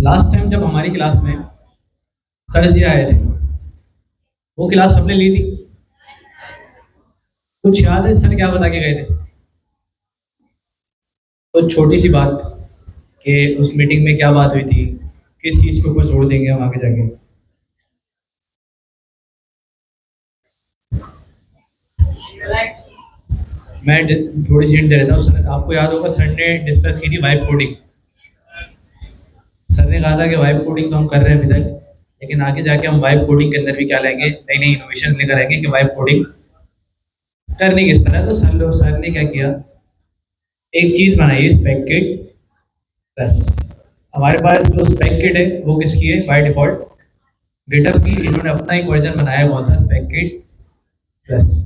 Last time जब हमारी class में सर जी आए थे, वो क्लास सबने ली थी। कुछ याद है सर क्या बता के गए थे? तो छोटी सी बात कि उस मीटिंग में क्या बात हुई थी, किस चीज़ के ऊपर जोड़ देंगे हम आगे जाके। मैं थोड़ी सी हिंट दे देता हूँ। सर आपको याद होगा, सर ने डिस्कस की थी वाइब कोडिंग। सर ने कहा था कि वाइब कोडिंग तो हम कर रहे हैं अभी तक, लेकिन आगे जाके हम वाइब कोडिंग के अंदर भी क्या लाएंगे, नई नई इनोवेशन लेकर आएंगे कि वाइब कोडिंग करनी किस तरह। तो सर ने क्या किया, एक चीज़ बनाई है स्पेक किट प्लस। हमारे पास जो स्पेक किट है वो किसकी है बाय डिफॉल्ट? गिटहब की। इन्होंने अपना एक वर्जन बनाया हुआ था स्पेक किट प्लस।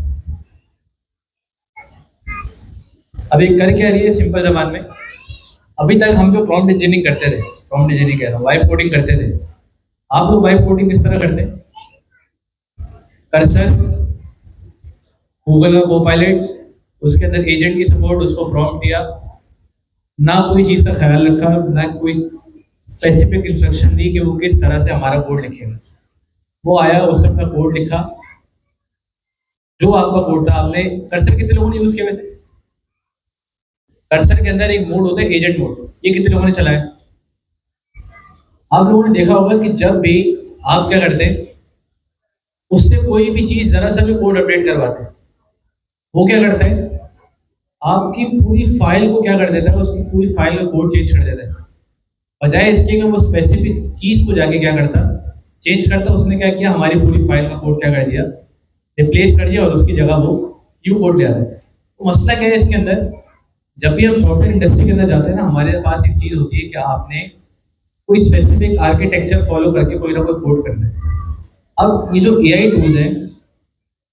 अब ये कर क्या रही है सिंपल जबान में? अभी तक हम जो प्रॉम्प्ट इंजीनियरिंग करते थे, प्रॉम्प्ट इंजीनियरिंग कह रहा हूँ, वाइब कोडिंग करते थे। आप लोग वाइब कोडिंग किस तरह करते हैं? कर्सर, गूगल का कोपायलट, उसके अंदर एजेंट की सपोर्ट, उसको प्रॉम्प्ट दिया, ना कोई चीज़ का ख्याल रखा, ना कोई स्पेसिफिक इंस्ट्रक्शन दी कि वो किस तरह से हमारा कोड लिखेगा। वो आया, उसने अपना कोड लिखा। जो आपका कोड था, आपने कर्सर कितने लोगों ने यूज किया वैसे? कर्सर के अंदर एक मोड होता है एजेंट मोड, ये कितने लोगों ने चलाया? आप लोगों ने देखा होगा कि जब भी आप क्या करते हैं, उससे कोई भी चीज जरा सा भी कोड अपडेट करवाते हैं, वो क्या करता है, आपकी पूरी फाइल को क्या कर देता है, उसकी पूरी फाइल का कोड चेंज कर देता है। बजाय इसके कि वो स्पेसिफिक चीज को जाके क्या करता, चेंज करता, उसने क्या किया, हमारी पूरी फाइल का कोड क्या कर दिया, रिप्लेस कर दिया, और उसकी जगह वो न्यू कोड ले आता है। तो मसला क्या है इसके अंदर, जब भी हम सॉफ्टवेयर इंडस्ट्री के अंदर जाते हैं ना, हमारे पास एक चीज होती है कि आपने कोई स्पेसिफिक आर्किटेक्चर फॉलो करके कोई ना कोई कोड करना है। अब ये जो एआई टूल्स हैं,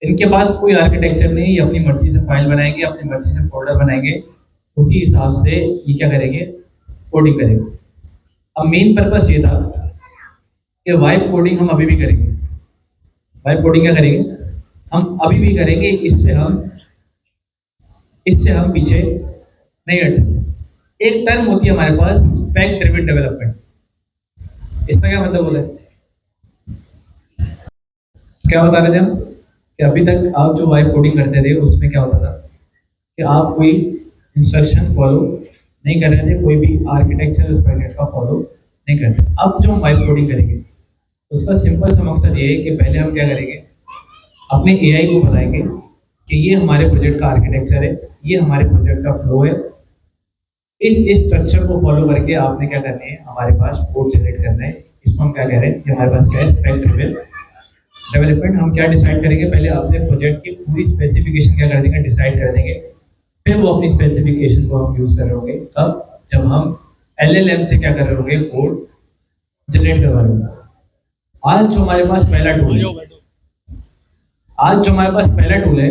इनके पास कोई आर्किटेक्चर नहीं, ये अपनी मर्जी से फाइल बनाएंगे, अपनी मर्जी से फोल्डर बनाएंगे, उसी हिसाब से ये क्या करेंगे, कोडिंग करेंगे। अब मेन पर्पस ये था कि वाइब कोडिंग हम अभी भी करेंगे। वाइब कोडिंग क्या करेंगे, हम अभी भी करेंगे। इससे हम पीछे नहीं हट सकते। एक टर्म होती है हमारे पास, स्पेक ड्रिवन डेवलपमेंट। इसका क्या मतलब होता है? क्या बता रहे थे हम कि अभी तक आप जो वाइब कोडिंग करते थे उसमें क्या होता था कि आप कोई इंस्ट्रक्शन फॉलो नहीं कर रहे थे, कोई भी आर्किटेक्चर उस पैकेट का फॉलो नहीं कर रहे। अब जो हम वाइब कोडिंग करेंगे, उसका सिंपल सा मकसद ये है कि पहले हम क्या करेंगे, अपने एआई को बताएंगे कि ये हमारे प्रोजेक्ट का आर्किटेक्चर है, ये हमारे प्रोजेक्ट का फ्लो है, इस स्ट्रक्चर को फॉलो करके आपने क्या करना है, हमारे पास कोड जनरेट करना है। इसको हम क्या कह रहे हैं कि हमारे पास क्या है, स्पेक ड्रिवन डेवलपमेंट। हम क्या डिसाइड करेंगे, पहले अपने प्रोजेक्ट की पूरी स्पेसिफिकेशन क्या कर देंगे, डिसाइड कर देंगे। फिर वो अपनी स्पेसिफिकेशन को हम यूज कर रहे होंगे, तब जब हम एलएलएम से क्या कर रहे होंगे, कोड जनरेट करवा रहे होंगे। आज जो हमारे पास पहला टूल है, आज जो हमारे पास पहला टूल है,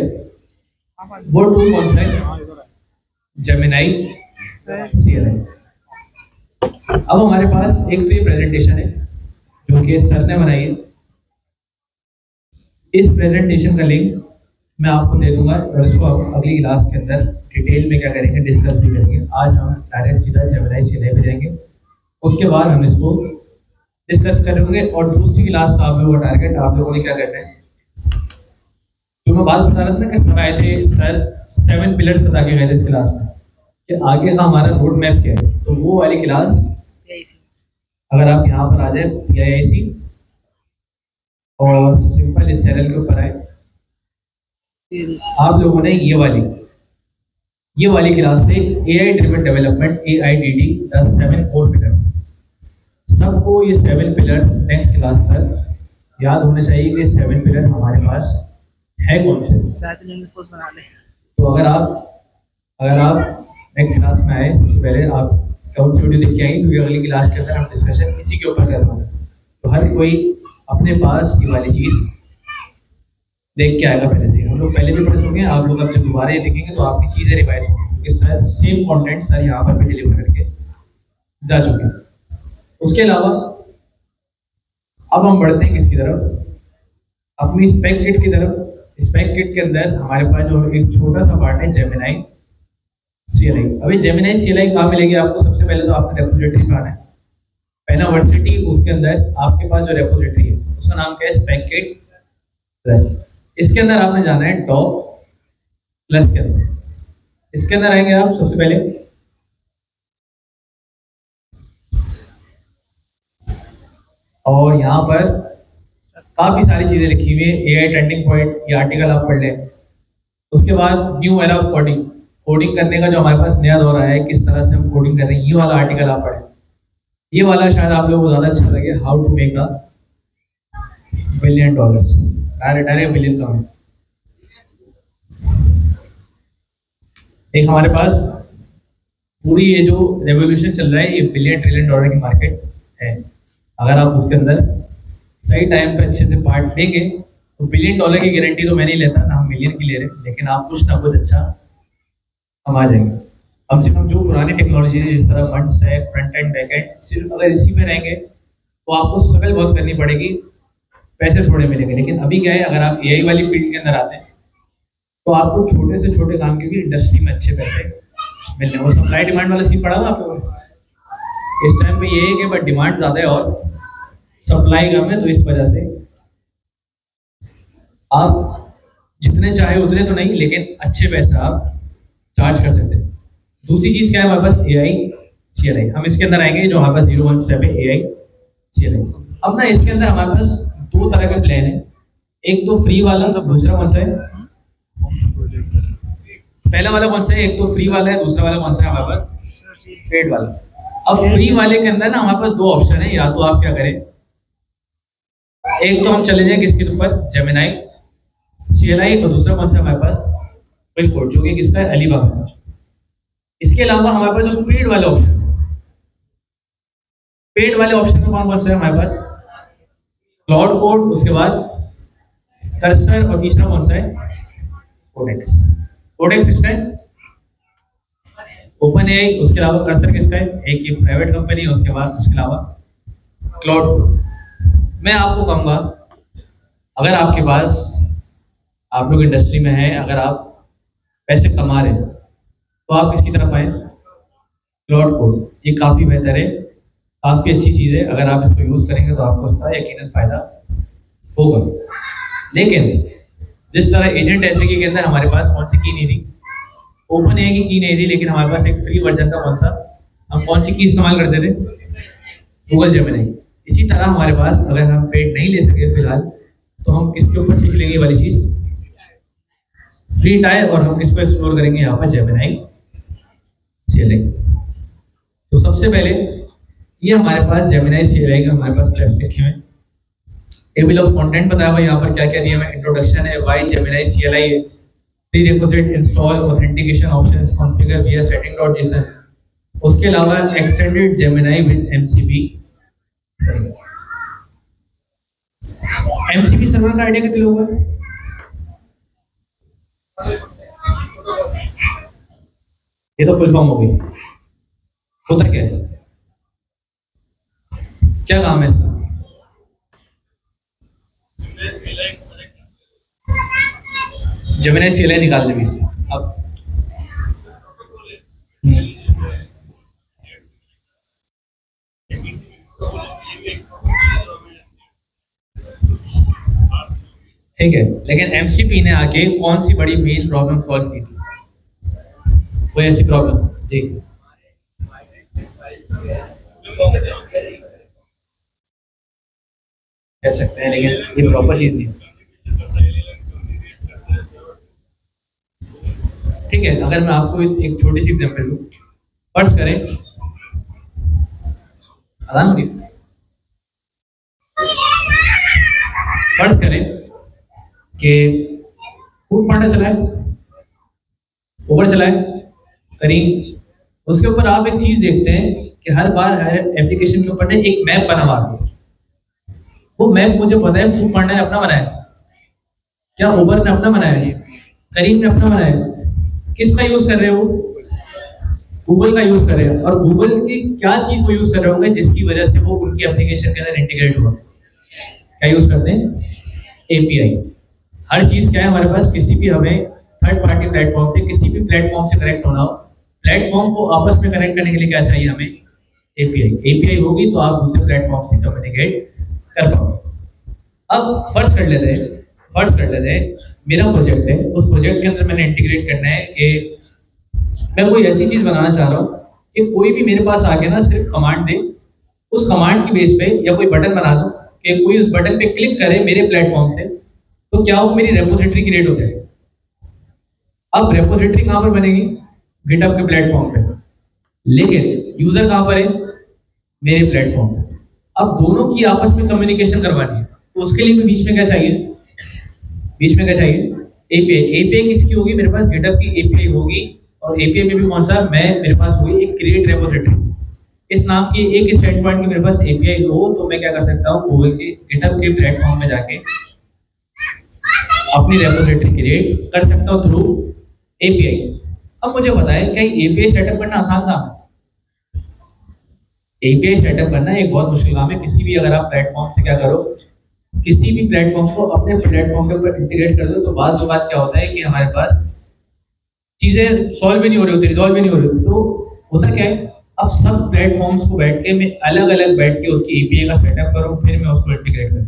वो टूल कौन सा है? Gemini CLI. अब हमारे पास एक तो ये प्रेजेंटेशन है जो कि सर ने बनाई है। इस प्रेजेंटेशन का लिंक मैं आपको दे दूंगा, और इसको हम अगली क्लास के अंदर डिटेल में क्या करेंगे, डिस्कस भी करेंगे। आज हम डायरेक्ट सीधा जेमिनाई सीएलआई पे जाएंगे, उसके बाद हम इसको डिस्कस करेंगे। और दूसरी क्लास का आप लोगों का टारगेट, आप लोगों ने क्या करना है, जो मैं बात बता रहा था ना कि सर आए थे, सर 7 पिलर्स बता के गए थे इस क्लास में कि आगे का हमारा रोड मैप क्या है। तो वो वाली क्लास अगर आप यहाँ पर आ जाए PIIC और सिंपल इस चैनल के ऊपर आए, आप लोगों ने ये वाली क्लास से AI driven development, AIDD, the 7 core pillars, सबको ये 7 पिलर्स नेक्स्ट क्लास तक याद होने चाहिए कि 7 पिलर हमारे पास है कौन से। तो अगर आप नेक्स्ट क्लास में आए, सबसे पहले आप कौन सी वीडियो देख के आएंगे, क्योंकि अगली क्लास के अंदर हम डिस्कशन इसी के ऊपर कर रहे हैं। तो हर कोई अपने पास ये वाली चीज़ देख के आएगा पहले से। हम लोग पहले भी पढ़ चुके हैं, आप लोग अब जब दोबारा ये देखेंगे तो आपकी चीज़ें रिवाइज होंगी, क्योंकि सर सेम कंटेंट सर यहाँ पर भी डिलीवर करके जा चुके हैं। उसके अलावा अब हम बढ़ते हैं किसकी तरफ, अपनी स्पेक किट की तरफ। स्पेक किट के अंदर हमारे पास जो एक छोटा सा पार्ट है, जेमिनाई सीएलआई। अभी जेमिनाई सीएलआई कहाँ मिलेगी आपको? सबसे पहले तो आपको रेपोजिटरी में आना है। पहला वर्सिटी, उसके अंदर आपके पास जो रेपोजिटरी है उसका नाम क्या है, स्पेकेट प्लस। इसके अंदर आपने जाना है डॉक प्लस के अंदर। इसके अंदर आएंगे आप सबसे पहले, और यहाँ पर काफी सारी चीजें लिखी हुई है। एआई ट्रेंडिंग पॉइंट, ये आर्टिकल आप पढ़ लें। उसके बाद new era of coding, coding करने का जो हमारे पास नया दौर आया है, किस तरह से हम कोडिंग कर रहे हैं, ये वाला आर्टिकल आप पढ़ें। ये वाला शायद आप लोगों को ज्यादा अच्छा लगे, how to make a $1 billion. Direct billion का है। एक हमारे पास पूरी ये जो रेवोल्यूशन चल रहा है, ये $1 बिलियन की मार्केट है। अगर आप उसके अंदर सही टाइम पे अच्छे से पार्ट लेंगे तो $1 बिलियन की गारंटी तो मैं नहीं लेता ना, हम मिलियन की ले रहे हैं, लेकिन आप कुछ ना कुछ अच्छा कमा जाएंगे। कम से कम जो पुरानी टेक्नोलॉजी है, जिस तरह मंच stack, front end back and, सिर्फ अगर इसी में रहेंगे तो आपको स्ट्रगल बहुत करनी पड़ेगी, पैसे थोड़े मिलेंगे। लेकिन अभी क्या है, अगर आप एआई वाली फील्ड के अंदर आते हैं तो आपको छोटे से छोटे काम की भी इंडस्ट्री में अच्छे पैसे मिलने। वो सप्लाई डिमांड वाला सीन पड़ा था आपको। इस टाइम पे ये है कि बट डिमांड ज़्यादा है और सप्लाई कम है, तो इस वजह से आप जितने चाहे उतने तो नहीं, लेकिन अच्छे पैसे आप चार्ज कर सकते हैं। दूसरी चीज़ क्या है हमारे पास, एआई सीएलआई। हम इसके अंदर आएंगे, जो हमारे पास 01 स्टेप है एआई सीएलआई। अब ना इसके अंदर हमारे पास दो तरह के प्लान है, एक तो फ्री वाला, तो दूसरा कौन सा है, पहला वाला कौन सा है, एक तो फ्री वाला है, दूसरा वाला कौन सा है हमारे पास, पेड वाला। अब फ्री वाले के अंदर ना हमारे पास दो ऑप्शन है, या तो आप क्या करें, एक तो हम चले जाए किसके ऊपर, जेमिनाई सीएलआई, और दूसरा कौन सा हमारे पास, बिल्कुल, जो कि किसका है, अलीबाबा। इसके अलावा हमारे पास जो पेड वाले ऑप्शन, पेड वाले ऑप्शन में कौन कौन सा है हमारे पास, क्लाउड कोड, उसके बाद कर्सर, और तीसरा कौन सा है, कोडेक्स। कोडेक्स किसका है, ओपन एआई। उसके अलावा कर्सर किसका है, एक ये प्राइवेट कंपनी है। उसके बाद उसके अलावा क्लाउड कोड। मैं आपको कहूँगा, अगर आपके पास, आप लोग इंडस्ट्री में हैं, अगर आप पैसे कमा रहे हैं तो आप किसकी तरफ आए, क्लाउड कोड। ये काफ़ी बेहतर है, काफ़ी अच्छी चीज़ है। अगर आप इसको यूज़ करेंगे तो आपको उसका यकीनन फ़ायदा होगा। लेकिन जिस तरह एजेंट ऐसे के अंदर हमारे पास कौन सी की नहीं थी, ओपन एआई की नहीं थी, लेकिन हमारे पास एक फ्री वर्जन था, कौन सा, हम कौन सी की इस्तेमाल करते थे, गूगल जेमिनी। इसी तरह हमारे पास अगर हम पेड नहीं ले सके फिलहाल, तो हम किसके ऊपर सीख लेंगे वाली चीज़, फ्री टायर, और हम किसको एक्सप्लोर करेंगे यहाँ पर, जेमिनी सीएलआई। तो सबसे पहले ये हमारे पास जेमिनी सीएलआई का हमारे पास स्टेप्स लिखे हुए हैं। टेबल ऑफ कंटेंट बताया हुआ यहाँ पर क्या क्या दिया है, इंट्रोडक्शन है, why Gemini CLI, prerequisite install authentication options configure via setting.json। उसके अलावा extended Gemini with MCP server. MCP server का आइडिया कितने लोगों को, ये तो फुल फॉर्म हो गई, होता क्या है, क्या काम है इसका, जेमिनी सीएलआई निकाल दे बीच से। अब ठीक है, लेकिन एमसीपी ने आके कौन सी बड़ी मेन प्रॉब्लम सॉल्व की थी, कोई ऐसी प्रॉब्लम जी, कह सकते हैं, लेकिन ये प्रॉपर चीज नहीं है। ठीक है, अगर मैं आपको एक छोटी सी एग्जांपल दूं, फर्ज करें, आसान होगी, फर्ज करें कि फूड पांडा चलाए, उबर चलाए, करीम, उसके ऊपर आप एक चीज देखते हैं कि हर बार हर एप्लीकेशन के ऊपर ने एक मैप बना हुआ है। वो मैप मुझे पता है फूड पांडा ने अपना बनाया, क्या उबर ने अपना बनाया है, करीम ने अपना बनाया, किसका यूज कर रहे हो, गूगल का यूज कर रहे हैं। और गूगल की क्या चीज वो यूज कर रहे होंगे जिसकी वजह से वो उनकी एप्लीकेशन के अंदर इंटीग्रेट हुआ, क्या यूज करते हैं, एपीआई। हर चीज क्या है हमारे पास, किसी भी हमें थर्ड पार्टी प्लेटफॉर्म से, किसी भी प्लेटफॉर्म से कनेक्ट होना हो, प्लेटफॉर्म को आपस में कनेक्ट करने के लिए क्या चाहिए हमें, एपीआई होगी तो आप दूसरे प्लेटफॉर्म से कम्युनिकेट कर पाओगे। अब फर्स्ट कर लेते हैं मेरा प्रोजेक्ट है, उस प्रोजेक्ट के अंदर मैंने इंटीग्रेट करना है कि मैं कोई ऐसी चीज बनाना चाह रहा हूँ कि कोई भी मेरे पास आके ना सिर्फ कमांड दे, उस कमांड की बेस पे या कोई बटन बना दो कि कोई उस बटन पे क्लिक करे मेरे प्लेटफॉर्म से, तो क्या हो, मेरी रेपोजिटरी क्रिएट हो जाए। अब रेपोजिटरी कहाँ पर बनेगी? गिटहब के प्लेटफॉर्म पे, लेकिन यूजर कहाँ पर है? मेरे प्लेटफॉर्म पे। अब दोनों की आपस में कम्युनिकेशन करवानी है, तो उसके लिए भी बीच में क्या चाहिए? बीच में क्या चाहिए? एपीआई। एपीआई किसकी होगी? मेरे पास गिटहब की एपीआई होगी, और एपीआई में भी कौन सा? मेरे पास होगी एक क्रिएट रेपोजिटरी। इस नाम की एक स्टैंड पॉइंट की मेरे पास एपीआई हो, तो मैं क्या कर सकता हूँ, गूगल के गिटहब के प्लेटफॉर्म में जाके अपनी रेपोजिटरी क्रिएट कर सकता हूँ थ्रू एपीआई। अब मुझे बताएं, क्या एपीआई सेटअप करना आसान काम है? एपीआई सेटअप करना एक बहुत मुश्किल काम है। किसी भी अगर आप प्लेटफॉर्म से क्या करो, किसी भी प्लेटफॉर्म को अपने प्लेटफॉर्म के ऊपर इंटीग्रेट कर दो, तो बाद क्या होता है कि हमारे पास चीजें सॉल्व भी नहीं हो रही होती, रिजॉल्व भी नहीं हो रही होती। तो होता क्या है, अब सब प्लेटफॉर्म्स को बैठ के मैं अलग अलग बैठ के उसकी एपीआई का सेटअप करूं, फिर मैं उसको इंटीग्रेट करूं।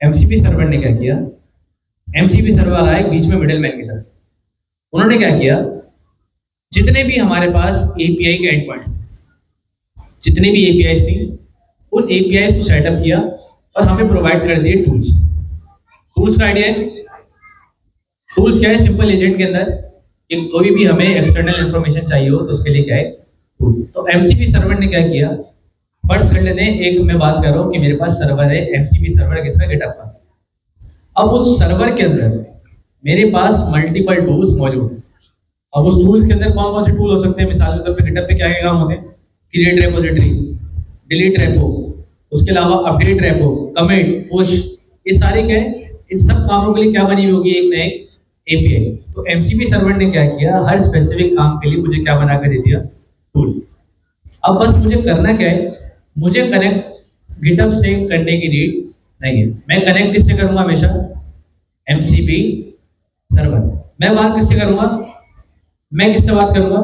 एमसीपी सर्वर ने क्या किया? एमसीपी सर्वर आया बीच में मिडिल मैन की तरह। उन्होंने क्या किया, जितने भी हमारे पास एपीआई के एंड पॉइंट्स, जितनी भी एपीआई थी, उन एपीआई को सेटअप किया और हमें प्रोवाइड कर दिए टूल्स। टूल्स का आइडिया है? टूल्स क्या है? सिंपल एजेंट के अंदर कि कोई भी हमें एक्सटर्नल इंफॉर्मेशन चाहिए हो तो उसके लिए क्या है? टूल्स। तो एमसीपी सर्वर ने क्या किया? फर्स्ट कर लेते हैं, एक मैं बात कर रहा हूँ कि मेरे पास सर्वर है, एमसीपी सर्वर किसका? गिटहब का। अब उस सर्वर के अंदर मेरे पास मल्टीपल टूल्स मौजूद हैं। अब उस टूल के अंदर कौन कौन से टूल हो सकते हैं? मिसाल के तौर पे गिटहब पे क्या क्या काम होते हैं? क्रिएट रेपोजिटरी, डिलीट रेपो, उसके अलावा अपडेट रेपो, कमिट, पुश, ये सारे क्या है? इन सब कामों के लिए क्या बनी होगी? एक नई एपीआई। तो एमसीपी सर्वर ने क्या किया, हर स्पेसिफिक काम के लिए मुझे क्या बना कर दे दिया? टूल। अब बस मुझे करना क्या है, मुझे कनेक्ट गिटहब से करने की नीड नहीं है। मैं कनेक्ट किससे करूंगा? हमेशा एमसीपी सर्वर। मैं बात किससे करूंगा? मैं किससे बात करूंगा?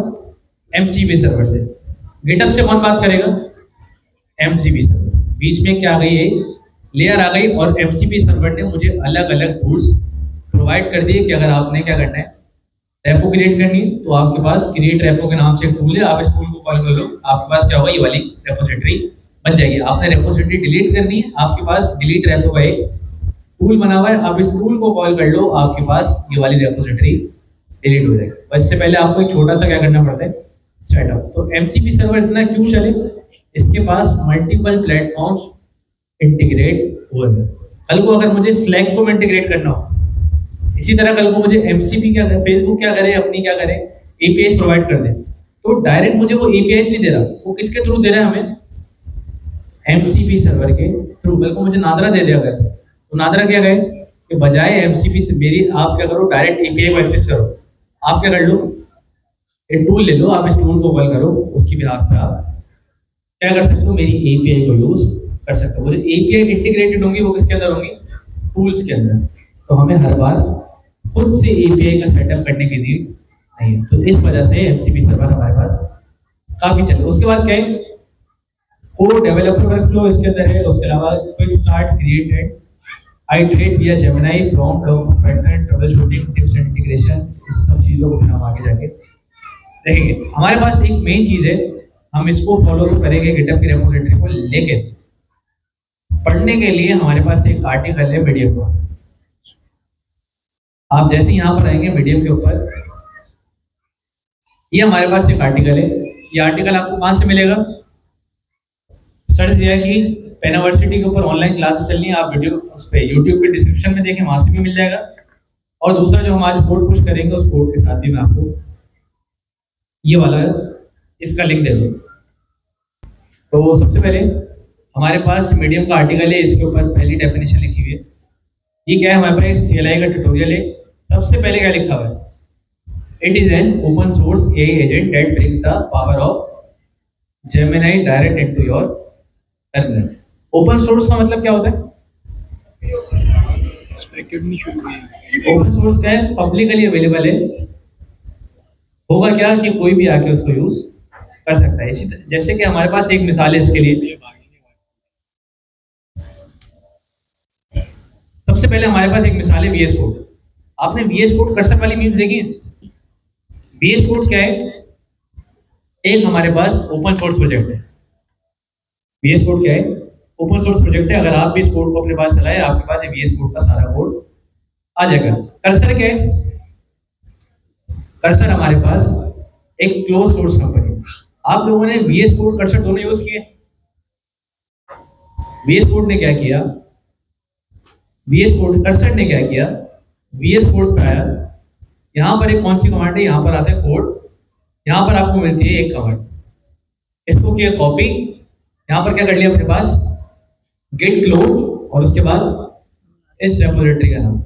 एमसीपी सर्वर से। गिटहब से कौन बात करेगा? MCP server. बीच में क्या आ गई है? लेयर आ गई, और एमसीपी सर्वर ने मुझे अलग अलग टूल्स प्रोवाइड कर दिए कि अगर आपने क्या करना है, रेपो क्रिएट करनी है, तो आपके पास क्रिएट रेपो के नाम से एक टूल है, आप इस टूल को कॉल कर लो, आपके पास क्या होगा? ये वाली रेपोजिटरी बन जाएगी। आपने रेपोजिटरी डिलीट करनी है, आपके पास डिलीट रेपो का एक टूल बना हुआ है, आप इस टूल को कॉल कर लो, आपके पास ये वाली रेपोजिटरी डिलीट हो जाएगी। बस इससे पहले आपको एक छोटा सा क्या करना पड़ता है? सेटअप। तो एमसीपी सर्वर इतना क्यों चले? इसके पास मल्टीपल प्लेटफॉर्म्स इंटीग्रेट हुए हैं। कल को अगर मुझे स्लैक को इंटीग्रेट करना हो, इसी तरह कल को मुझे एमसीपी क्या करे, फेसबुक क्या करे, अपनी क्या करे, एपीआई प्रोवाइड कर दे, तो डायरेक्ट मुझे वो एपीआई नहीं दे रहा, वो किसके थ्रू दे रहा है? हमें एमसीपी सर्वर के थ्रू। कल को मुझे नादरा दे दिया अगर, तो नादरा क्या कहे कि बजाय एमसीपी से मेरी, आप क्या करो, डायरेक्ट एपीआई को एक्सेस करो। आप क्या कर लो, एक टूल ले लो, आप इस टूल को कॉल करो, उसकी बिहाफ पे आप क्या कर सकते हो? मेरी एपीआई को यूज कर सकते हो। वो जो एपीआई इंटीग्रेटेड होंगी वो किसके अंदर होंगी? टूल्स के अंदर। तो हमें हर बार खुद से एपीआई का सेटअप करने की नीड नहीं है। तो इस वजह से एमसीपी सर्वर हमारे पास काफी चले। उसके बाद क्या है? कोड डेवलपर वर्कफ्लो इसके अंदर है। उसके अलावा क्विक स्टार्ट, क्रिएटेड, आइटरेट विया Gemini, prompt, document pattern, trouble shooting, tips and integration, इस सब चीजों को फिर हम आगे जाके देखेंगे। हमारे पास एक मेन चीज है, हम इसको फॉलो तो करेंगे गिटहब की रेपोजिटरी को, लेकिन पढ़ने के लिए हमारे पास एक आर्टिकल है मीडियम का। आप जैसे यहाँ पर आएंगे मीडियम के ऊपर, ये हमारे पास एक आर्टिकल है। ये आर्टिकल आपको कहाँ से मिलेगा? स्टडी दिया कि पेनावर्सिटी के ऊपर ऑनलाइन क्लासेस चल रही है, आप वीडियो उस पर यूट्यूब पे डिस्क्रिप्शन में देखें, वहां से भी मिल जाएगा। और दूसरा जो हम आज कोड पुश करेंगे, उस कोड के साथ भी मैं आपको ये वाला इसका लिंक दे दूँ। तो सबसे पहले हमारे पास मीडियम का आर्टिकल है, इसके ऊपर पहली डेफिनेशन लिखी हुई है। ये क्या है? हमारे पास एक CLI का ट्यूटोरियल है। सबसे पहले क्या लिखा हुआ है? It is an open source AI agent that brings the power of Gemini direct into your terminal. Open source का मतलब क्या होता है? ओपन सोर्स क्या है? पब्लिकली अवेलेबल है। होगा क्या कि कोई भी आके उसको यूज कर सकता है। इसी जैसे कि हमारे पास एक मिसाल है इसके लिए। सबसे पहले हमारे पास एक मिसाल है VS कोड। आपने VS कोड कर्सर वाली मीम्स देखी है? VS कोड क्या है? एक हमारे पास ओपन सोर्स प्रोजेक्ट है। VS कोड क्या है? ओपन सोर्स प्रोजेक्ट है। अगर आप भी इस कोड को अपने पास चलाए, आपके पास VS कोड का सारा कोड आ जाएगा। कर्सर क्या है? कर्सर हमारे पास एक क्लोज सोर्स कंपनी है। आप लोगों ने VS कोड कर्सर दोनों यूज किए। VS कोड ने क्या किया? VS कोड कर्सर ने क्या किया? VS कोड पे आया, यहाँ पर एक कौन सी कमांड है, यहाँ पर आता है कोड, यहाँ पर आपको मिलती है एक कमांड, इसको किया कॉपी, यहाँ पर क्या कर लिया अपने पास, गेट क्लोन, और उसके बाद इस रेपोजिटरी का नाम,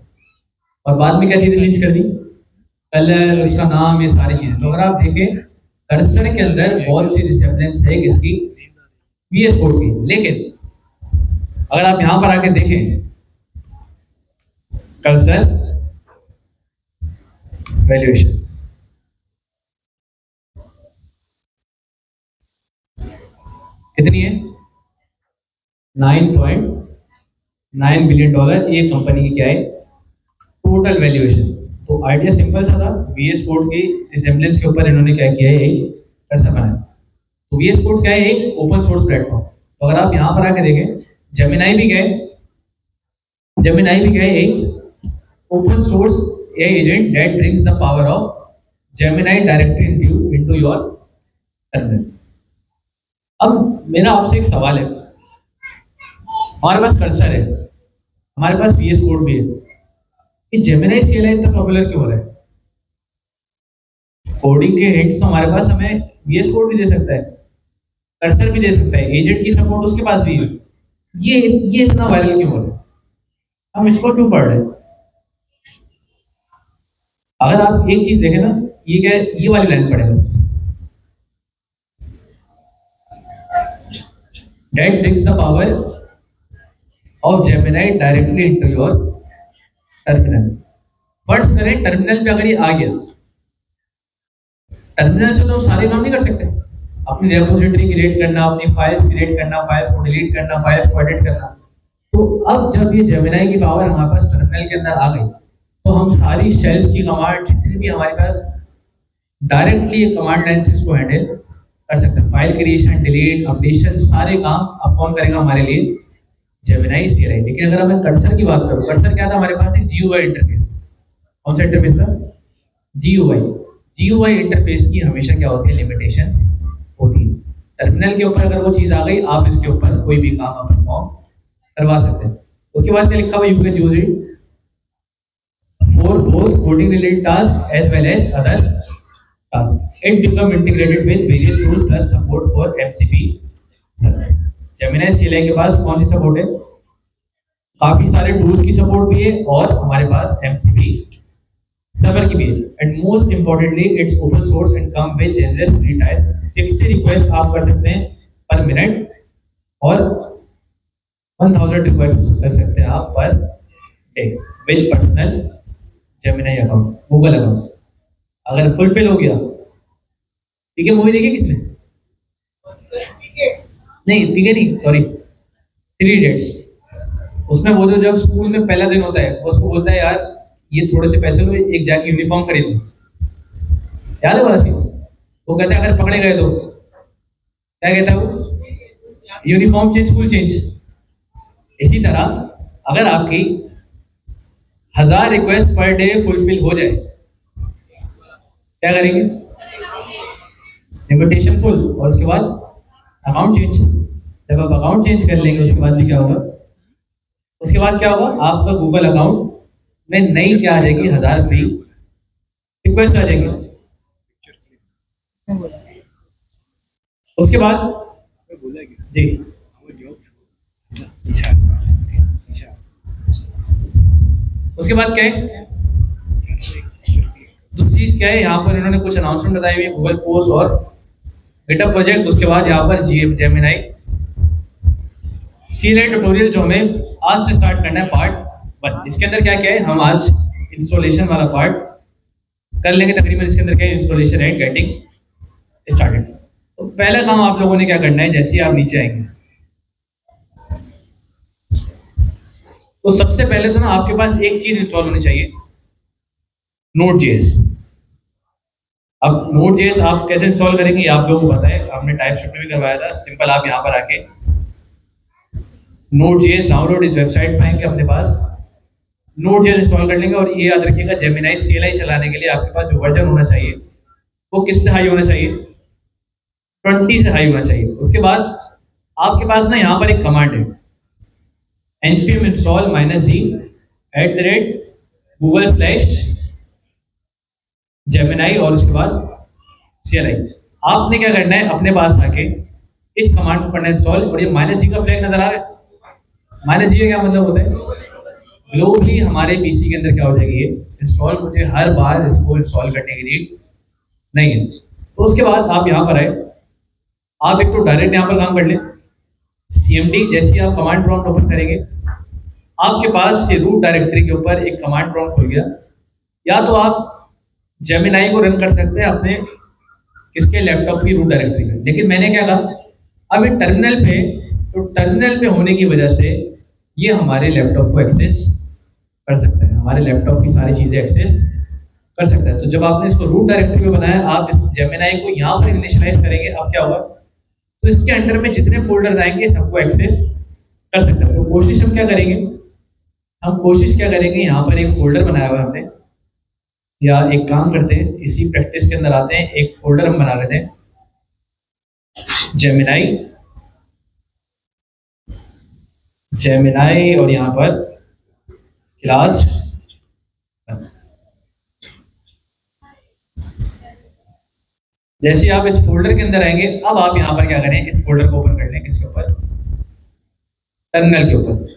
और बाद में क्या चीजें चेंज कर दी, कलर, उसका नाम, ये सारी चीजें। तो अगर आप देखें कर्सर के अंदर बहुत सी रिसेम्बलेंस है किसकी? VS कोड की। लेकिन अगर आप यहाँ पर आके देखें कर्सर वैल्यूएशन, कितनी है? $9.9 बिलियन ये कंपनी की क्या है? Total valuation. तो आइडिया सिंपल सा था, VS कोड की रिसेम्बलेंस के ऊपर इन्होंने क्या किया है, एक कर्सर बनाया। तो VS कोड क्या है? एक ओपन सोर्स प्लेटफॉर्म। तो अगर आप यहाँ पर आके देखें, जेमिनाई भी क्या है? जेमिनाई भी क्या है? एक open source AI agent that brings the power of Gemini directly into your terminal. अब मेरा आपसे एक सवाल है, हमारे पास कर्सर है, हमारे पास VS कोड भी है, ये जेमिनाई CLI इतना पॉपुलर क्यों हो रहा है? कोडिंग के हिंट्स तो हमारे पास हमें VS कोड भी दे सकता है, कर्सर भी दे सकता है, एजेंट की सपोर्ट उसके पास भी है। ये इतना वायरल क्यों हो रहा है? हम इसको क्यों पढ़ रहे हैं? अगर आप एक चीज देखें ना, ये क्या है, ये वाली लाइन पढ़े बस, that brings the power of Gemini directly into your terminal। First करें टर्मिनल पे, अगर ये आ गया, टर्मिनल से तो हम सारे काम नहीं कर सकते। अपनी रेपोजिटरी क्रिएट करना, अपनी फाइल्स क्रिएट करना, फाइल्स को डिलीट करना, फाइल्स को एडिट करना। तो अब जब ये जेमिनाई की पावर हमारे पास टर्मिनल के अंदर आ गई, तो हम सारी शेल्स की कमांड जितनी भी हमारे पास डायरेक्टली कमांड लाइन से इसको हैंडल कर सकते हैं। फाइल क्रिएशन, डिलीट, अपडेशन, सारे काम अब कौन करेगा हमारे लिए? Gemini CLI। लेकिन अगर मैं कर्सर की बात करूं, कर्सर क्या था हमारे पास? एक GUI इंटरफेस। कौन सा इंटरफेस था? GUI। GUI इंटरफेस की हमेशा क्या होती है? लिमिटेशंस होती है। टर्मिनल के ऊपर अगर वो चीज आ गई, आप इसके ऊपर कोई भी काम परफॉर्म करवा सकते हैं। उसके बाद क्या लिखा हुआ? You can use it for both coding related task as well as other task. It become integrated with various tools plus support for MCP server। Gemini CLI के पास कौन सी सपोर्ट है? काफी सारे टूल्स की सपोर्ट भी है, और हमारे पास MCP सर्वर की भी है। And most importantly it's open source and come with generous retire. 60 request आप कर सकते हैं पर मिनट, और 1000 रिक्वेस्ट कर सकते हैं आप per day with personal Gemini account, Google account. अगर फुलफिल हो गया, ठीक है, मूवी देखी किसने? नहीं, ठीक है, नहीं, सॉरी, 3 इडियट्स। उसमें वो जो जब स्कूल में पहला दिन होता है, वो उसको बोलता है यार ये थोड़े से पैसे लो, एक जाके यूनिफॉर्म खरीद लो। याद है वाला सीन? वो कहता है अगर पकड़े गए तो क्या कहता है वो? Uniform change, school change. इसी तरह अगर आपकी 1000 रिक्वेस्ट पर डे फुलफिल हो जाए, क्या करेंगे? लिमिटेशन फुल, और उसके बाद अकाउंट चेंज। जब आप अकाउंट चेंज कर लेंगे, उसके बाद भी क्या होगा? उसके बाद क्या होगा? आपका गूगल अकाउंट में नई क्या आ जाएगी? 1000 नई रिक्वेस्ट आ जाएगी। उसके बाद जी, उसके बाद क्या है? दूसरी चीज क्या है, यहाँ पर इन्होंने कुछ अनाउंसमेंट बताई हुई है, गूगल पोस्ट और गिटहब प्रोजेक्ट। उसके बाद यहाँ पर जेमिनाई CLI ट्यूटोरियल जो हमें आज से स्टार्ट करना है, पार्ट 1। इसके अंदर क्या क्या है, हम आज इंस्टॉलेशन वाला पार्ट कर लेंगे तकरीबन। इसके अंदर क्या है? Installation and getting started. तो पहला काम आप लोगों ने क्या करना है, जैसे ही आप नीचे आएंगे तो सबसे पहले तो ना आपके पास एक चीज इंस्टॉल होनी चाहिए, नोड जेएस। अब नोड जेएस आप कैसे इंस्टॉल करेंगे ये आप लोगों को पता है, आपने टाइप स्क्रिप्ट में भी करवाया था। सिंपल आप यहाँ पर आके नोड जेएस डाउनलोड इस वेबसाइट पे आएंगे, अपने पास नोड जेएस इंस्टॉल कर लेंगे। और ये याद रखिएगा, जेमिनाई सीएलआई चलाने के लिए आपके पास जो वर्जन होना चाहिए वो किससे हाई होना चाहिए, 20 से हाई होना चाहिए। उसके बाद आपके पास ना यहाँ पर एक कमांड है, npm install -g @google/gemini और उसके बाद CLI। आपने क्या करना है, अपने पास आके इस कमांड को करना इंस्टॉल। और ये -g का फ्लैग नजर आ रहा है, -g का क्या मतलब होता है, ग्लोबली हमारे पीसी के अंदर क्या हो जाएगी ये इंस्टॉल, मुझे हर बार इसको इंस्टॉल करने की नीड नहीं है। तो उसके बाद आप यहाँ पर आए, आप एक तो डायरेक्ट यहाँ पर काम कर लें cmd। जैसे ही आप कमांड प्रॉम्प्ट ओपन करेंगे आपके पास ये रूट डायरेक्टरी के ऊपर एक कमांड प्रॉम्प्ट खुल गया। या तो आप जेमिनाई को रन कर सकते हैं अपने किसके लैपटॉप की रूट डायरेक्टरी में, लेकिन मैंने क्या कहा, अब ये टर्मिनल पे, तो टर्मिनल पे होने की वजह से ये हमारे लैपटॉप को एक्सेस कर सकता है, हमारे लैपटॉप की सारी चीज़ें एक्सेस कर सकता है। तो जब आपने इसको रूट डायरेक्टरी में बनाया, आप इस जेमिनाई को यहाँ पर इनिशियलाइज करेंगे, अब क्या होगा, तो इसके अंडर में जितने फोल्डर आएंगे सबको एक्सेस कर सकते हैं। तो कोशिश हम क्या करेंगे, हम कोशिश क्या करेंगे, यहाँ पर एक फोल्डर बनाया हुआ है हमने, या एक काम करते हैं इसी प्रैक्टिस के अंदर आते हैं, एक फोल्डर हम बना लेते हैं जेमिनाई, जेमिनाई और यहाँ पर क्लास। जैसे आप इस फोल्डर के अंदर आएंगे, अब आप यहाँ पर क्या करें, इस फोल्डर को ओपन कर लें, किसके ऊपर, टर्मिनल के ऊपर।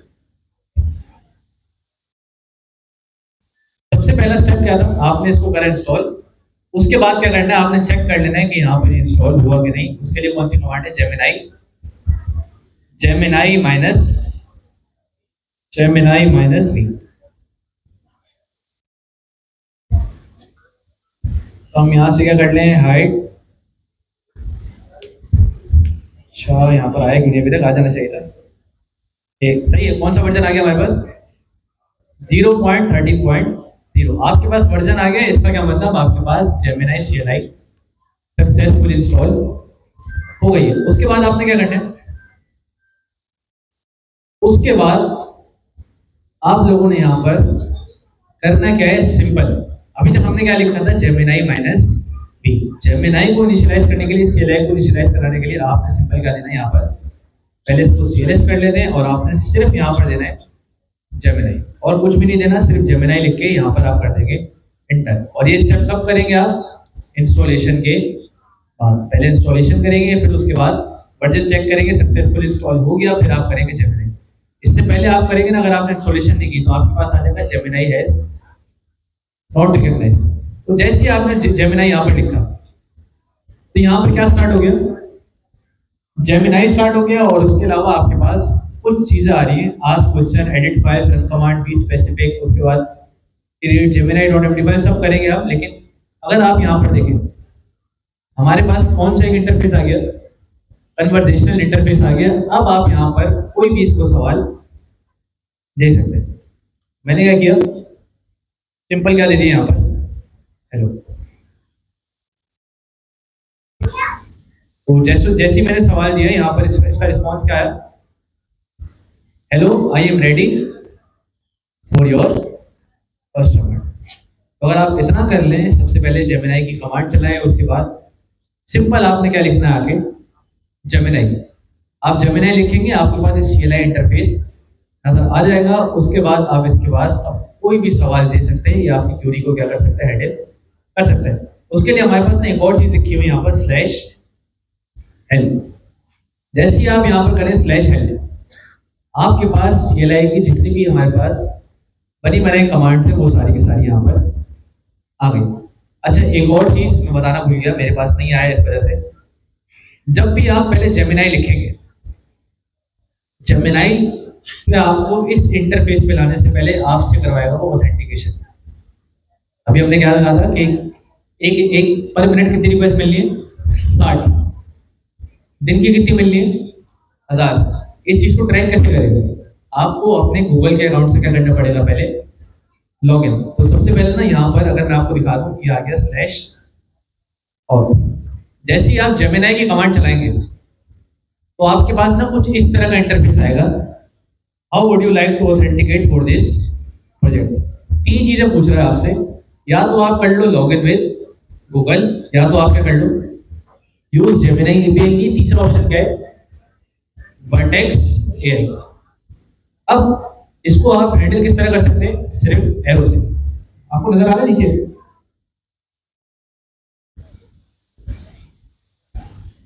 सबसे पहला स्टेप क्या था, आपने इसको करा इंस्टॉल। उसके बाद क्या करना है, आपने चेक कर लेना है कि यहाँ पर इंस्टॉल हुआ कि नहीं। उसके लिए कौन सी कमांड है, Gemini, Gemini minus, Gemini -v। तो हम यहाँ से क्या कर लें, हाइड, अच्छा यहाँ पर आया कि नहीं, अभी तक आ जाना चाहिए था। एक सही है, कौन सा वर्जन आ गया हमारे पास, 0.13.0। आपके पास वर्जन आ गया, इसका क्या मतलब, आपके पास जेमिनाई CLI सक्सेसफुल इंस्टॉल हो गई है। उसके बाद आपने क्या करना है, उसके बाद आप लोगों ने यहाँ पर करना क्या है, सिंपल। अभी तक हमने क्या लिखा था, जेमिनाई -v। जेमिनाई को इनिशियलाइज करने के लिए, CLI को इनिशियलाइज कराने के लिए आपने सिंपल क्या लेना है, यहाँ पर पहले इसको सीरियस कर लेते हैं और आपने सिर्फ यहाँ पर देना है जेमिनाई, और कुछ भी नहीं देना, सिर्फ जेमिनाई लिख के यहाँ पर आप कर देंगे इंटर। और ये स्टेप कब करेंगे आप, इंस्टॉलेशन के बाद। पहले इंस्टॉलेशन करेंगे, फिर उसके बाद वर्जन चेक करेंगे, सक्सेसफुल इंस्टॉल हो गया, फिर आप करेंगे जेमिनाई। इससे पहले आप करेंगे ना, अगर आपने इंस्टॉलेशन नहीं की तो आपके पास आ जाएगा जेमिनाई हैज नॉट रिकॉग्नाइज। तो जैसे ही आपने जेमिनाई यहाँ पर लिखा, तो यहाँ पर क्या स्टार्ट हो गया, जेमिनाई स्टार्ट हो गया। और उसके अलावा आपके पास कुछ चीजें आ रही हैं, ask question, edit files, run command, be specific, उसके बाद क्रिएट जेमिनाई.md सब करेंगे आप। लेकिन अगर आप यहाँ पर देखें, हमारे पास कौन सा एक इंटरफेस आ गया, कन्वर्सेशनल इंटरफेस आ गया। अब आप यहाँ पर कोई भी इसको सवाल दे सकते हैं। मैंने क्या किया, सिंपल क्या दे दिया यहाँ पर, हेलो। तो जैसे जैसे मैंने सवाल दिया, यहाँ पर इसका रिस्पॉन्स क्या है, hello I am ready for your first command. तो अगर आप इतना कर लें, सबसे पहले जेमिनाई की कमांड चलाएं, उसके बाद सिंपल आपने क्या लिखना है आगे, जेमिनाई। आप जेमिनाई लिखेंगे, आपके पास CLI इंटरफेस नजर आ जाएगा। उसके बाद आप इसके पास अब कोई भी सवाल दे सकते हैं, या आपकी क्यूरी को क्या कर सकते हैं, हैंडल कर सकते हैं। उसके लिए हमारे पास ना एक और चीज लिखी हुई यहाँ पर, /help। जैसे ही आप यहाँ पर करें /help, आपके पास CLI की जितनी भी हमारे पास बनी बनाई कमांड थे वो सारी की सारी यहाँ पर आ गई। अच्छा, एक और चीज मैं बताना भूल गया, मेरे पास नहीं आया इस वजह से। जब भी आप पहले जेमिनाई लिखेंगे, जेमिनाई में आपको इस इंटरफेस पे लाने से पहले आपसे करवाएगा वो ऑथेंटिकेशन। अभी हमने क्या कहा था कि एक एक पर मिनट कितनी रिक्वेस्ट मिलनी है, 60। दिन की कितनी मिलनी है? 1000। इस चीज को ट्रैक कैसे करेंगे? आपको अपने गूगल के अकाउंट से क्या करना पड़ेगा? पहले लॉग इन। तो सबसे पहले ना यहाँ पर अगर मैं आपको दिखा दूं, ये आ गया स्लैश और। जैसे ही आप जेमिनाई की कमांड चलाएंगे तो आपके पास ना कुछ इस तरह का इंटरफेस आएगा। How would you like to authenticate for this project? तीन चीजें पूछ रहा है आपसे। या तो आप कर लो लॉग इन विद गूगल, या तो आप क्या कर लो, यूज जेमिनाई एपीआई की। तीसरा ऑप्शन क्या है? Vertex AI. अब इसको आप हैंडल किस तरह कर सकते हैं? सिर्फ एरो से। आपको नजर आ रहा है नीचे?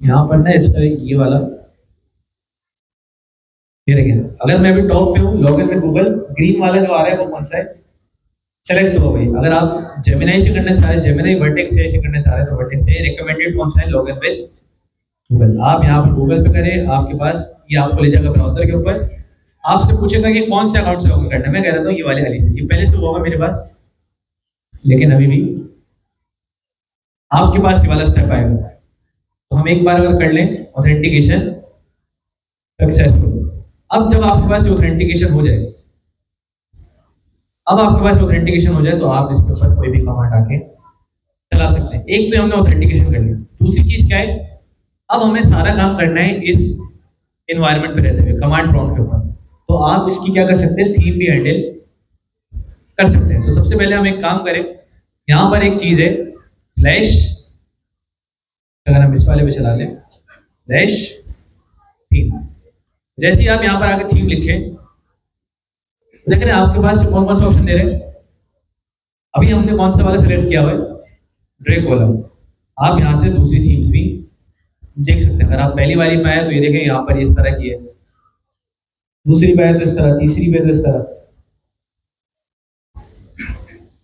यहाँ पर ना इसका ये वाला, ये देखिए, अगर मैं अभी टॉप पे हूँ लॉगिन में गूगल, ग्रीन वाला जो आ रहा है वो कौन सा है? सेलेक्ट हो गई। अगर आप जेमिनाई से करना चाह रहे हैं, जेमिनाई वर्टेक्स से करना चाह रहे हैं तो वर्टेक्स से। रिकमेंडेड कौन सा है? Login with Google. आप यहाँ पर गूगल पे करें, आपके पास ये आपको ले जाएगा ब्राउजर के ऊपर। आपसे पूछेगा कि कौन से अकाउंट से लॉगिन करना है। मैं कह रहा था ये वाले वाली से, ये पहले से होगा मेरे पास, लेकिन अभी भी आपके पास ये वाला स्टेप आएगा। तो हम एक बार अगर कर लें ऑथेंटिकेशन सक्सेसफुल। अब जब आपके पास ऑथेंटिकेशन हो जाए, अब आपके पास ऑथेंटिकेशन हो जाए तो आप इसके ऊपर कोई भी कमांड आके चला सकते हैं। एक तो हमने ऑथेंटिकेशन कर लिया। दूसरी चीज क्या है? अब हमें सारा काम करना है इस इन्वायरमेंट पे रहते हुए, कमांड प्रॉम्प्ट के ऊपर। तो आप इसकी क्या कर सकते हैं? थीम भी हैंडल कर सकते हैं। तो सबसे पहले हम एक काम करें, यहाँ पर एक चीज है स्लैश, अगर हम इस वाले पे चला लें स्लैश थीम। जैसे ही आप यहाँ पर आके थीम लिखें, देख रहे हैं आपके पास कौन कौन सा ऑप्शन दे रहे हैं। अभी हमने कौन सा वाला सिलेक्ट किया हुआ है? ड्रेक वाला। आप यहाँ से दूसरी थीम्स भी देख सकते हैं। अगर आप पहली वाली में आए तो ये देखें यहाँ पर इस तरह की है, दूसरी पे आए तो इस तरह, तीसरी पे तो इस तरह।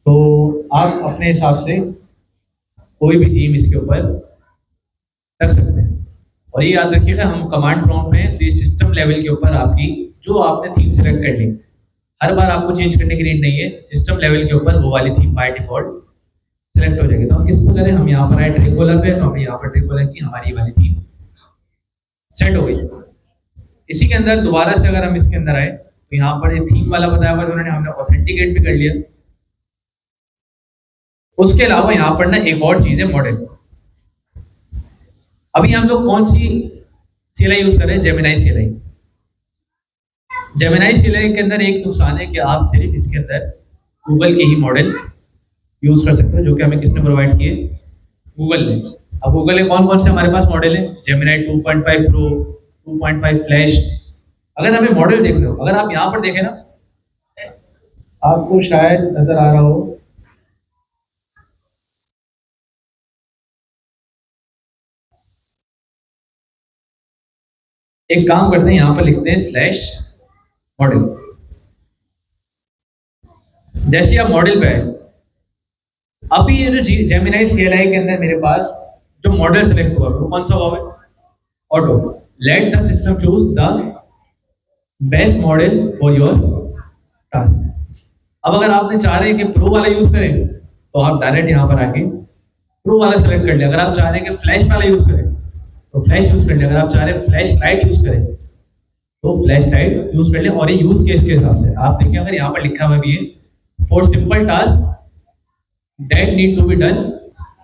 तो आप अपने हिसाब से कोई भी थीम इसके ऊपर रख सकते हैं। और ये याद रखिएगा, हम कमांड प्रॉम्प्ट में तो सिस्टम लेवल के ऊपर आपकी जो आपने थीम सेलेक्ट कर ली, हर बार आपको चेंज करने की नीड नहीं है। सिस्टम लेवल के ऊपर वो वाली थीम बाय डिफॉल्ट सेलेक्ट हो जाएगी। तो हम किस पर करें? हम यहाँ पर आए ट्रिकोलर पे, तो हमें यहाँ पर ट्रिकोलर की हमारी वाली थीम सेट हो गई। इसी के अंदर दोबारा से अगर हम इसके अंदर आए तो यहाँ पर ये थीम वाला बताया हुआ उन्होंने, हमने ऑथेंटिकेट भी कर लिया। उसके अलावा यहाँ पर ना एक और चीज है मॉडल। अभी हम लोग कौन सी सीएलआई यूज कर रहे हैं? Gemini CLI. जेमिनाई सीएलआई के अंदर एक नुकसान है कि आप सिर्फ इसके अंदर गूगल के ही मॉडल यूज कर सकते हो, जो कि हमें किसने प्रोवाइड किए? गूगल ने। अब गूगल के कौन कौन से हमारे पास मॉडल है? Gemini 2.5 pro, 2.5 flash. अगर हमें मॉडल देख रहे हो, अगर आप यहाँ पर देखें ना, आपको शायद नजर आ रहा हो, एक काम करते हैं, यहाँ पर लिखते हैं स्लैश मॉडल। जैसे आप मॉडल पे आए, अभी ये जो जेमिनाई सीएलआई के अंदर मेरे पास जो मॉडल सेलेक्ट हुआ वो कौन सा हुआ है? Auto. Let the system choose the best model for your task. अब अगर आपने चाह रहे हैं कि प्रो वाला यूज करें तो आप डायरेक्ट यहाँ पर आके प्रो वाला सेलेक्ट कर लिया। अगर आप चाह रहे हैं कि फ्लैश वाला यूज करें तो फ्लैश यूज कर लिया। अगर आप चाह रहे हैं फ्लैश लाइट यूज करें तो फ्लैश लाइट यूज कर लिया। और ये यूज केस के हिसाब से आप देखिए, अगर यहाँ पर लिखा हुआ भी है for simple task that need to be done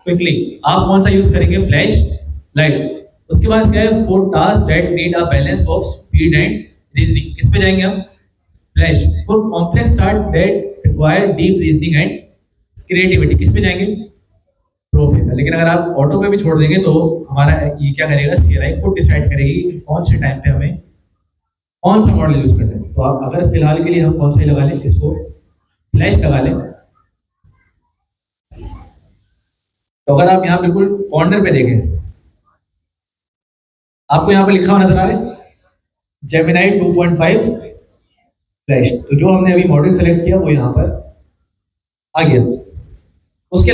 quickly, आप कौन सा यूज करेंगे? Flash Lite. उसके बाद क्या है? For task that need a balance of speed and reasoning, किस पे जाएंगे हम? Flash. For complex task that require deep reasoning and creativity, किस पे जाएंगे? प्रो पे। लेकिन अगर आप ऑटो पे भी छोड़ देंगे तो हमारा ये क्या करेगा? सीएलआई खुद डिसाइड करेगी कि कौन से टाइम पे हमें कौन सा मॉडल यूज करना है। तो आप अगर फिलहाल के लिए हम कौन सा ही लगा लें, इसको फ्लैश लगा लें। तो अगर आप यहाँ बिल्कुल कॉर्नर पे देखें, आपको यहाँ पे लिखा हुआ नजर आ रहा है जेमिनाई 2.5 फ्लैश। तो जो हमने अभी मॉडल सेलेक्ट किया वो यहाँ पर आ गया। उसके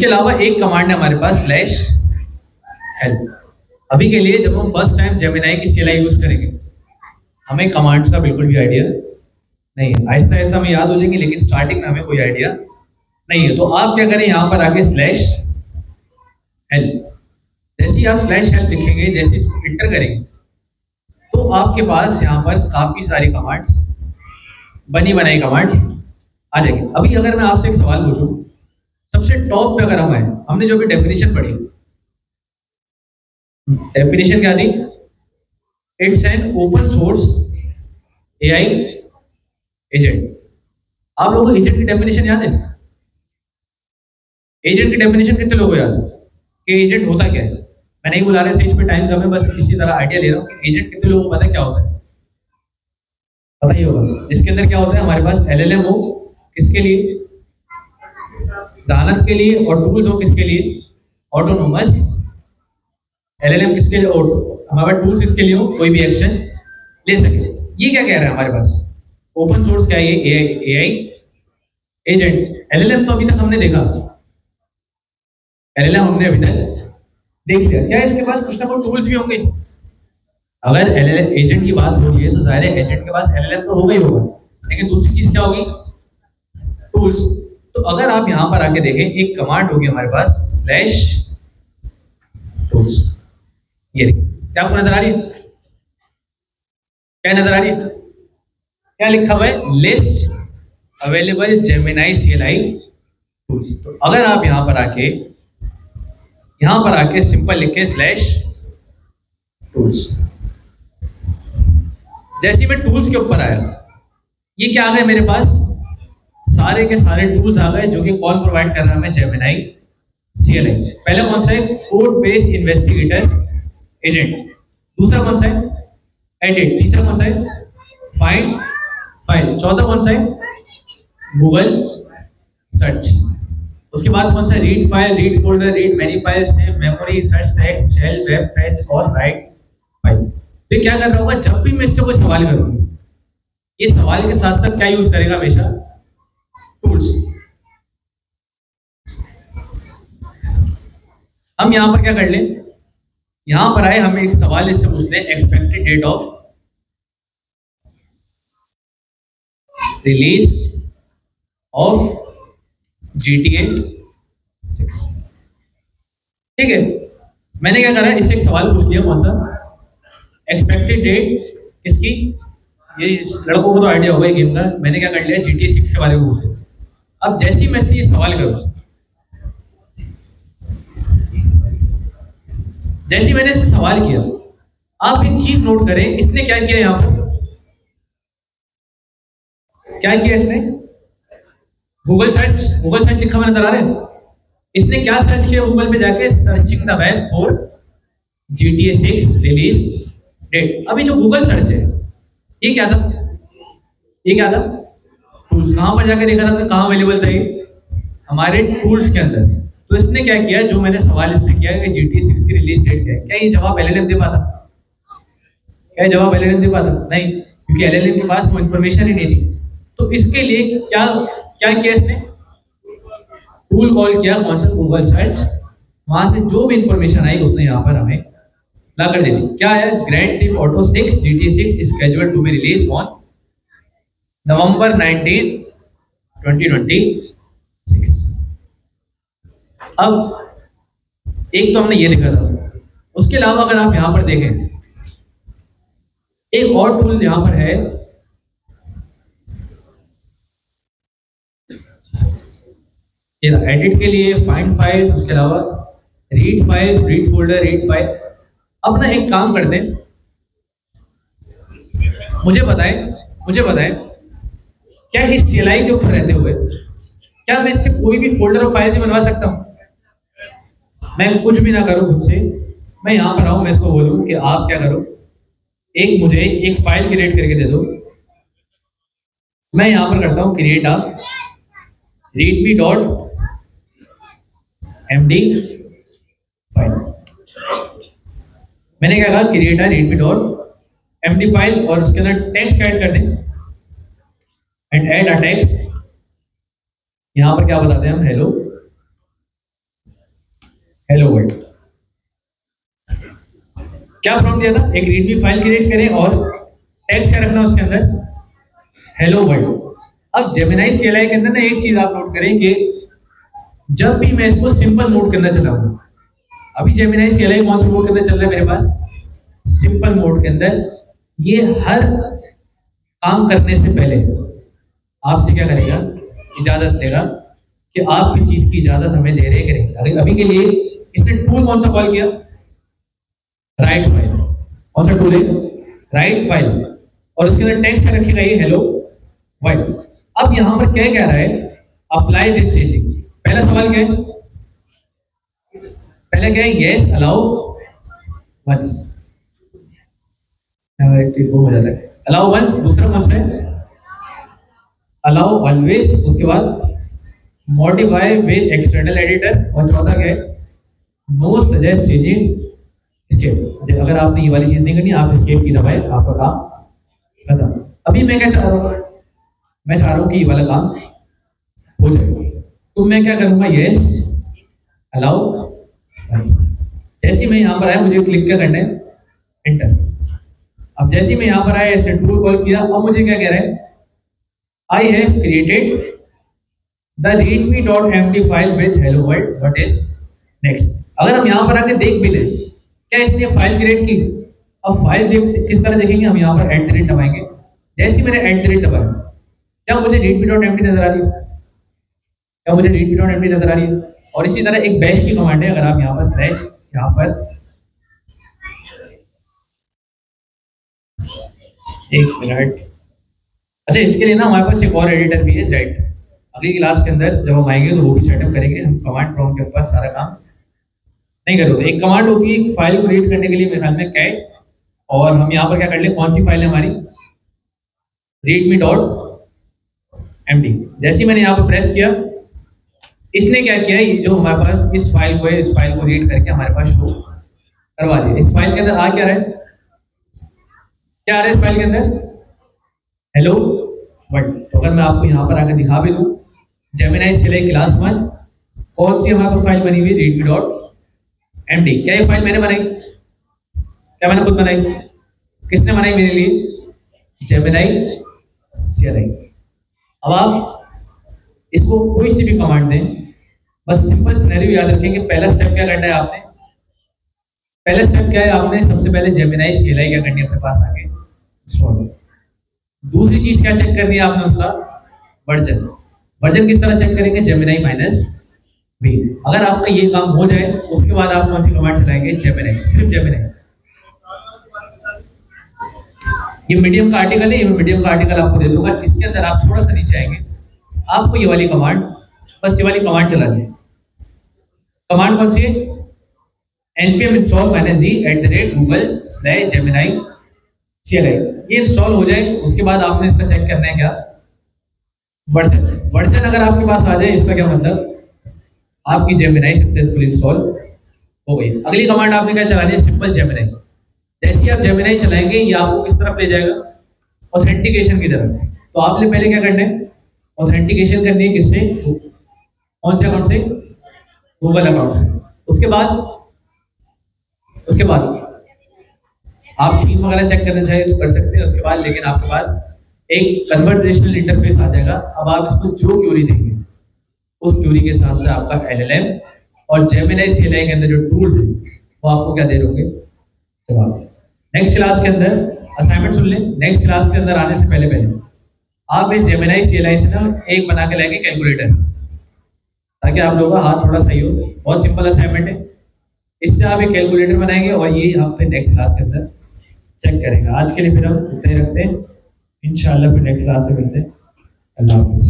अलावा एक कमांड है हमारे पास स्लैश हेल्प। अभी के लिए जब हम फर्स्ट टाइम जेमिनाई की सीएलआई यूज करेंगे, हमें कमांड्स का बिल्कुल भी आइडिया नहीं है। आहिस्ता आहिस्ता हमें याद हो जाएंगे, लेकिन स्टार्टिंग में हमें कोई आइडिया नहीं है। तो आप क्या करें? यहाँ पर आके स्लैश हेल्प। जैसे ही आप स्लैश हेल्प लिखेंगे, जैसे इसको इंटर करेंगे, तो आपके पास यहाँ पर काफी सारी कमांड्स, बनी बनाई कमांड्स आ जाएंगी। अभी अगर मैं आपसे एक सवाल पूछूं, सबसे टॉप पे अगर हम हैं, हमने जो भी डेफिनेशन पढ़ी, डेफिनेशन क्या थी? It's an open source AI agent. आप लोगों को एजेंट की डेफिनेशन याद है? एजेंट की डेफिनेशन कितने लोगों को याद है कि एजेंट होता क्या है? मैं नहीं बुला रहा स्टेज पे, टाइम कम है, बस इसी तरह आइडिया ले रहा हूँ कि एजेंट कितने लोगों को पता है क्या होता है? पता ही होगा। इसके अंदर क्या होता है? हमारे पास एलएलएम हो किसके लिए? दानत के लिए, और टूल्स हो किसके लिए? ऑटोनोमस। एलएलएम किसके लिए? ऑटो। हमारे पास टूल्स किसके लिए हो? कोई भी एक्शन ले सके। ये क्या कह रहा है हमारे पास? ओपन सोर्स क्या है? ये एआई एजेंट। एलएलएम तो अभी तक हमने देखा, एलएलएम हमने अभी तक देख लिया। क्या इसके पास कुछ ना कुछ टूल्स भी होंगे? अगर एलएलएम एजेंट की बात हो रही है तो जाहिर है एजेंट के पास एलएलएम तो होगा ही होगा, लेकिन दूसरी चीज क्या होगी? टूल्स। तो अगर आप यहां पर आके देखें, एक कमांड होगी हमारे पास, स्लैश टूल्स। ये क्या आपको नजर आ रही है? क्या नजर आ रही है? क्या लिखा हुआ है? List available Gemini CLI tools. तो अगर आप यहां पर आके सिंपल लिखे स्लैश टूल्स, जैसे ही मैं टूल्स के ऊपर आया, ये क्या आ गए मेरे पास? सारे के सारे टूल्स आ गए जो कि कौन प्रोवाइड कर रहा है? हमें जेमिनाई सीएलआई। पहला कौन सा है? Code based investigator agent. दूसरा कौन सा है? एडिट। तीसरा कौन सा है? Find file. चौथा कौन सा है? Google search. उसके बाद कौन सा? Read file, read folder, read many file, save memory, search text, shell, web page और राइट फाइल। तो क्या कर रहा होगा? जब भी मैं इससे कोई सवाल करूंगा, ये सवाल के साथ साथ क्या यूज करेगा हमेशा? टूल्स। हम यहां पर क्या कर लें? यहां पर आए, हम एक सवाल इससे पूछ लें, expected date of release of GTA 6। ठीक है, मैंने क्या करा? इससे एक सवाल पूछ लिया, कौन सा? एक्सपेक्टेड डेट किसकी? ये लड़कों को तो आइडिया होगा गेम का। मैंने क्या कर लिया? GTA 6 के बारे में पूछ लिया। अब जैसे ही मैं इससे ये सवाल करूँ, जैसे ही मैंने इससे सवाल किया, आप एक चीज नोट करें, इसने क्या किया यहाँ पर? क्या किया इसने? गूगल सर्च लिखा हुआ नजर आ रहा है? इसने क्या सर्च किया गूगल पे जाके? Searching the web for GTA 6 release date. अभी जो गूगल सर्च है, ये क्या था? ये क्या था? टूल्स। कहां पर जाके देखा था? तो कहां अवेलेबल था ये? हमारे टूल्स के अंदर। तो इसने क्या किया? जो मैंने सवाल इससे किया कि GTA 6 की रिलीज डेट क्या है, क्या ये जवाब एलएलएम दे पाता? क्या जवाब एलएलएम दे पाता? नहीं, क्योंकि एलएलएम के पास कोई इंफॉर्मेशन ही नहीं थी। तो इसके लिए क्या क्या किया इसने? टूल कॉल किया। कौन सा? Google search. वहां से जो भी इंफॉर्मेशन आई उसने यहाँ पर हमें ला कर दे दी। क्या है? Grand theft auto 6 GTA 6 is scheduled to be release on November 19 2026। अब एक तो हमने ये लिखा था, उसके अलावा अगर आप यहां पर देखें, एक और टूल यहां पर है, एडिट के लिए, फाइंड फाइल, उसके अलावा read file, read folder, read file. अब ना एक काम करते हैं, मुझे बताएं, मुझे बताएं, क्या इस सीएलआई के ऊपर रहते हुए क्या मैं इससे कोई भी फोल्डर और फाइल से बनवा सकता हूं? मैं कुछ भी ना करूं खुद से, मैं यहां पर आऊं, मैं इसको बोलूं कि आप क्या करो, एक मुझे एक फाइल क्रिएट करके दे दो। मैं यहां पर करता हूं create a readme dot MD file. मैंने क्या कहा? Create a readme dot MD file, और उसके अंदर टेक्स्ट ऐड कर दें, एंड ऐड अ टेक्स्ट। यहां पर क्या बताते हैं हम? Hello, hello world. क्या प्रॉम्प्ट दिया था? एक रीडमी फाइल क्रिएट करें और टेक्स्ट क्या रखना उसके अंदर? Hello world. अब जेमिनाई सीएलआई के अंदर ना एक चीज आप नोट करें कि जब भी मैं इसको सिंपल नोट करना चाहता हूं, अभी जेमिनाई CLI कौन से मोड के अंदर चल रहा है मेरे पास? सिंपल मोड के अंदर। ये हर काम करने से पहले आपसे क्या करेगा? इजाजत लेगा कि आप किस चीज की इजाजत हमें दे रहे हैं कि नहीं। अगर अभी के लिए इसने टूल कौन सा कॉल किया? Write file. कौन सा टूल है? Write file. और उसके अंदर टेक्स्ट रखेगा ये हेलो वर्ल्ड। अब यहां पर क्या कह रहा है? Apply this changing. पहला सवाल क्या है? पहले क्या है? Yes allow once. हो जाता है अलाउ वंस। दूसरा कौन सा है? Allow always. उसके बाद मॉडिफाई विद एक्सटर्नल एडिटर। और चौथा क्या है? No suggest changing scape. अगर आपने ये वाली चीज नहीं करनी, आप स्केप की दबाए, आपका काम खत्म। अभी मैं क्या चाह रहा हूँ? मैं चाह रहा हूँ कि ये वाला काम हो जाए, तो मैं क्या करूंगा? Yes allow. जैसे ही मैं यहाँ पर आया, मुझे क्लिक क्या करना है? एंटर। अब जैसे ही मैं यहाँ पर आया, इसने टूल कॉल किया। अब मुझे क्या कह रहा है? I have created the readme.md file with hello world. What is next? अगर हम यहाँ पर आके देख भी लें, क्या इसने फाइल क्रिएट की? अब फाइल किस तरह देखेंगे? हम यहाँ पर एट द रेट दबाएंगे। जैसे ही मैंने एट द रेट दबाया, क्या मुझे readme.md नजर आ रही है? क्या मुझे readme.md नजर आ रही है? और इसी तरह एक बैश की कमांड है। अगर आप यहाँ पर स्लैश यहाँ पर एक मिनट। अच्छा, इसके लिए ना हमारे पास एक और एडिटर भी है, जेड। अगली क्लास के अंदर जब हम आएंगे तो वो भी सेटअप करेंगे। हम कमांड प्रॉम्प्ट के ऊपर सारा काम नहीं कर रहे। एक कमांड होती है फाइल को रीड करने के लिए, मेरे ख्याल में कैट। और हम यहाँ पर क्या कर ले? कौन सी फाइल है हमारी? readme.md। जैसे ही मैंने यहाँ पर प्रेस किया, इसने क्या किया? ये जो हमारे पास इस फाइल को है, इस फाइल को रीड करके हमारे पास शो करवा दिया। इस फाइल के अंदर आ क्या रहा है? क्या आ रहा है इस फाइल के अंदर? Hello world. तो अगर मैं आपको यहाँ पर आकर दिखा भी दूँ, जेमिनाई CLI क्लास 1 कौन सी हमारे पास फाइल बनी हुई? readme.md। क्या ये फाइल मैंने बनाई? क्या मैंने खुद बनाई? किसने बनाई मेरे लिए? Gemini CLI। अब आप इसको कोई सी भी कमांड दें, बस सिंपल सिनेरियो याद रखें कि पहला स्टेप क्या करना है आपने? पहला स्टेप क्या है? आपने सबसे पहले जेमिनाई CLI क्या करनी है? अपने पास आके इंस्टॉल। दूसरी चीज क्या चेक करनी है आपने? उसका वर्जन। वर्जन किस तरह चेक करेंगे? Gemini -v। अगर आपका ये काम हो जाए, उसके बाद आप कौन सी कमांड चलाएंगे? जेमिनाई, सिर्फ जेमिनाई। ये मीडियम का आर्टिकल है, ये मीडियम का आर्टिकल आपको दे दूंगा। इसके अंदर आप थोड़ा सा नीचे आएंगे, आपको ये वाली कमांड, बस ये वाली कमांड चलानी है। कमांड कौन सी है? npm install -g @google/gemini CLI। ये इंस्टॉल हो जाए, उसके बाद आपने इसका चेक करना है क्या? वर्जन। वर्जन अगर आपके पास आ जाए, इसका क्या मतलब? आपकी जेमिनाई सक्सेसफुली इंस्टॉल हो गई। अगली कमांड आपने क्या चलानी है? Simple Gemini. जैसे ही आप जेमिनाई चलाएंगे, ये आपको किस तरफ ले जाएगा? ऑथेंटिकेशन की तरफ। तो आपने पहले क्या करना है? ऑथेंटिकेशन करनी है। किससे? कौन से अकाउंट से? गूगल अकाउंट से। उसके बाद आप थीम वगैरह चेक करना चाहे तो कर सकते हैं उसके बाद। लेकिन आपके पास एक कन्वर्सेशनल इंटरफेस आ जाएगा। अब आप इसको जो क्यूरी देंगे, उस क्यूरी के हिसाब से आपका LLM और जेमिनाई CLI के अंदर जो टूल्स हैं, वो आपको क्या दे दोगे? जवाब। नेक्स्ट क्लास के अंदर असाइनमेंट सुन लें। नेक्स्ट क्लास के अंदर आने से पहले पहले आप इस जेमिनाई CLI से ना एक बना के लाएंगे कैलकुलेटर, ताकि आप लोगों का हाथ थोड़ा सही हो। बहुत सिंपल असाइनमेंट है। इससे आप एक कैलकुलेटर बनाएंगे और ये हम फिर नेक्स्ट क्लास के अंदर चेक करेंगे। आज के लिए फिर हम इतना ही रखते हैं। इंशाल्लाह फिर नेक्स्ट क्लास से मिलते हैं। अल्लाह हाफिज़।